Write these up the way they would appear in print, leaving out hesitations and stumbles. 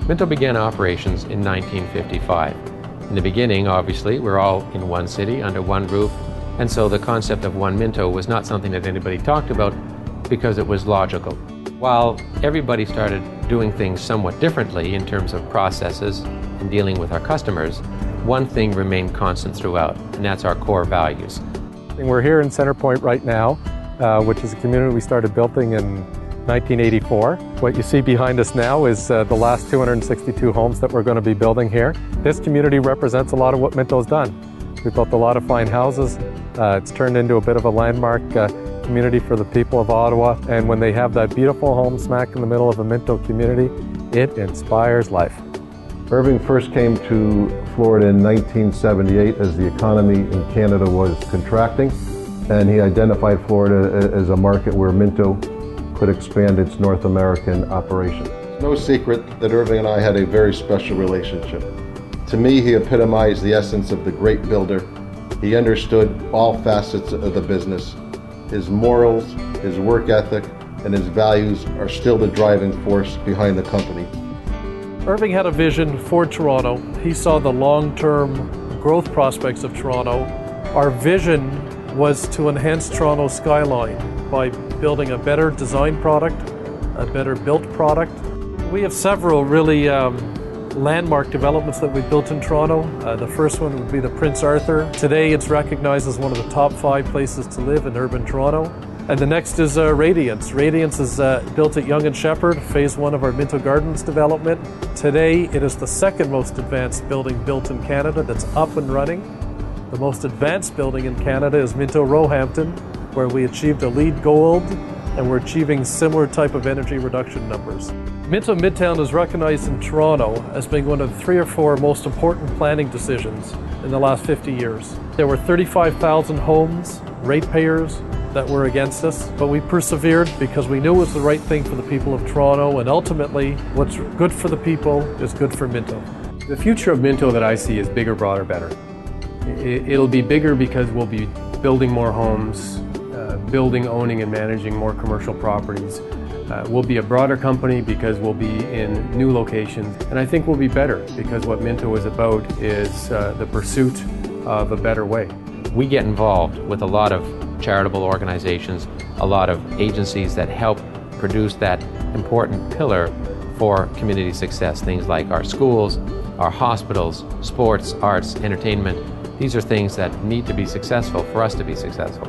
Minto began operations in 1955. In the beginning, obviously, we're all in one city, under one roof, and so the concept of one Minto was not something that anybody talked about because it was logical. While everybody started doing things somewhat differently in terms of processes and dealing with our customers, one thing remained constant throughout, and that's our core values. We're here in Center Point right now, which is a community we started building in 1984. What you see behind us now is the last 262 homes that we're going to be building here. This community represents a lot of what Minto's done. We've built a lot of fine houses. It's turned into a bit of a landmark community for the people of Ottawa, and when they have that beautiful home smack in the middle of a Minto community, it inspires life. Irving first came to Florida in 1978 as the economy in Canada was contracting, and he identified Florida as a market where Minto could expand its North American operation. It's no secret that Irving and I had a very special relationship. To me, he epitomized the essence of the great builder. He understood all facets of the business. His morals, his work ethic, and his values are still the driving force behind the company. Irving had a vision for Toronto. He saw the long-term growth prospects of Toronto. Our vision was to enhance Toronto's skyline by building a better design product, a better built product. We have several really landmark developments that we built in Toronto. The first one would be the Prince Arthur. Today it's recognized as one of the top 5 places to live in urban Toronto. And the next is Radiance. Radiance is built at Yonge and Sheppard, phase 1 of our Minto Gardens development. Today it is the second most advanced building built in Canada that's up and running. The most advanced building in Canada is Minto Roehampton, where we achieved a LEED Gold, and we're achieving similar type of energy reduction numbers. Minto Midtown is recognized in Toronto as being one of the 3 or 4 most important planning decisions in the last 50 years. There were 35,000 homes, ratepayers, that were against us, but we persevered because we knew it was the right thing for the people of Toronto, and ultimately, what's good for the people is good for Minto. The future of Minto that I see is bigger, broader, better. It'll be bigger because we'll be building more homes, building, owning, and managing more commercial properties. We'll be a broader company because we'll be in new locations, and I think we'll be better because what Minto is about is the pursuit of a better way. We get involved with a lot of charitable organizations, a lot of agencies that help produce that important pillar for community success. Things like our schools, our hospitals, sports, arts, entertainment. These are things that need to be successful for us to be successful.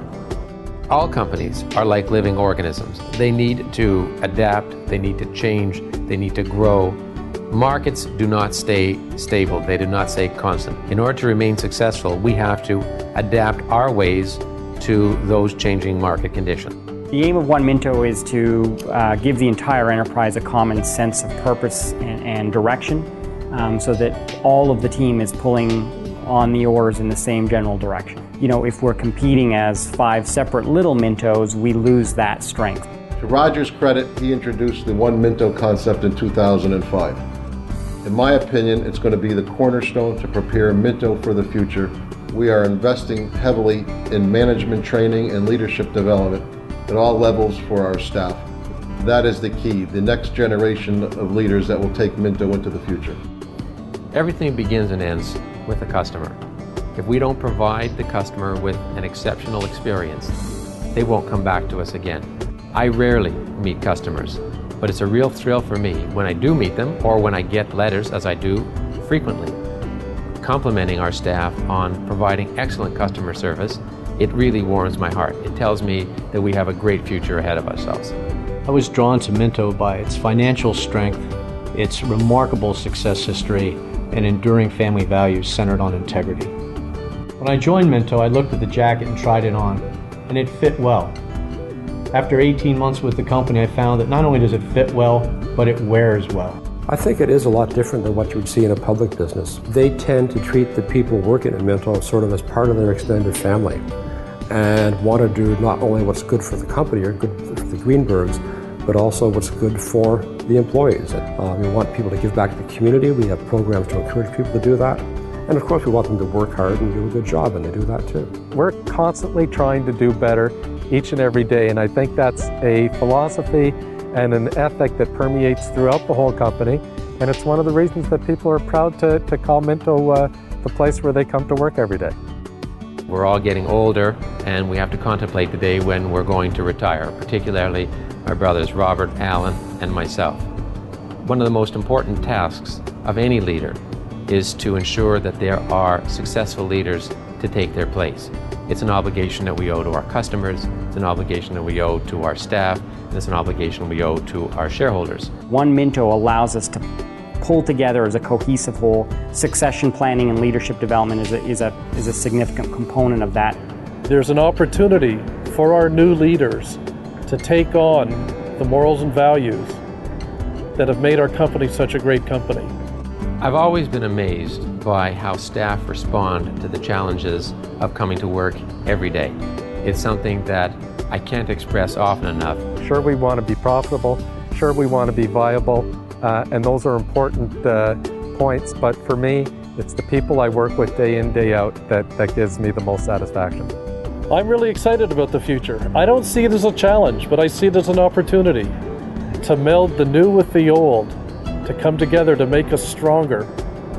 All companies are like living organisms. They need to adapt, they need to change, they need to grow. Markets do not stay stable, they do not stay constant. In order to remain successful, we have to adapt our ways to those changing market conditions. The aim of One Minto is to give the entire enterprise a common sense of purpose and direction, so that all of the team is pulling on the oars in the same general direction. You know, if we're competing as 5 separate little Mintos, we lose that strength. To Roger's credit, he introduced the One Minto concept in 2005. In my opinion, it's going to be the cornerstone to prepare Minto for the future. We are investing heavily in management training and leadership development at all levels for our staff. That is the key, the next generation of leaders that will take Minto into the future. Everything begins and ends with the customer. If we don't provide the customer with an exceptional experience, they won't come back to us again. I rarely meet customers, but it's a real thrill for me when I do meet them or when I get letters, as I do frequently, complimenting our staff on providing excellent customer service. It really warms my heart. It tells me that we have a great future ahead of ourselves. I was drawn to Minto by its financial strength, its remarkable success history, and enduring family values centered on integrity. When I joined Minto, I looked at the jacket and tried it on, and it fit well. After 18 months with the company, I found that not only does it fit well, but it wears well. I think it is a lot different than what you would see in a public business. They tend to treat the people working at Minto sort of as part of their extended family and want to do not only what's good for the company or good for the Greenbergs, but also what's good for the employees. We want people to give back to the community. We have programs to encourage people to do that. And of course, we want them to work hard and do a good job, and they do that too. We're constantly trying to do better each and every day, and I think that's a philosophy and an ethic that permeates throughout the whole company. And it's one of the reasons that people are proud to call Minto the place where they come to work every day. We're all getting older, and we have to contemplate the day when we're going to retire, particularly my brothers Robert, Alan, and myself. One of the most important tasks of any leader is to ensure that there are successful leaders to take their place. It's an obligation that we owe to our customers, it's an obligation that we owe to our staff, and it's an obligation we owe to our shareholders. One Minto allows us to pull together as a cohesive whole. Succession planning and leadership development is a significant component of that. There's an opportunity for our new leaders to take on the morals and values that have made our company such a great company. I've always been amazed by how staff respond to the challenges of coming to work every day. It's something that I can't express often enough. Sure, we want to be profitable, sure we want to be viable, and those are important points, but for me, it's the people I work with day in, day out that gives me the most satisfaction. I'm really excited about the future. I don't see it as a challenge, but I see it as an opportunity to meld the new with the old, to come together to make us stronger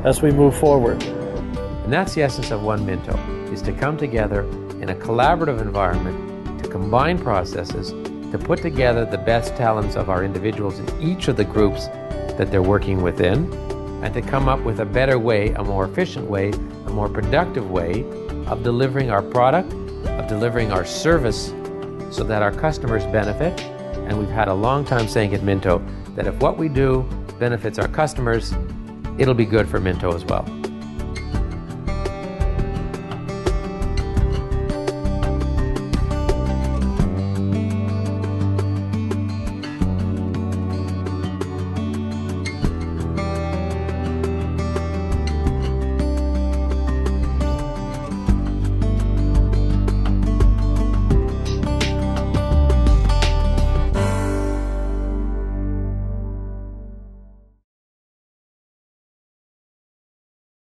as we move forward. And that's the essence of One Minto, is to come together in a collaborative environment, to combine processes, to put together the best talents of our individuals in each of the groups that they're working within, and to come up with a better way, a more efficient way, a more productive way of delivering our product, of delivering our service so that our customers benefit. And we've had a long time saying at Minto that if what we do benefits our customers, it'll be good for Minto as well.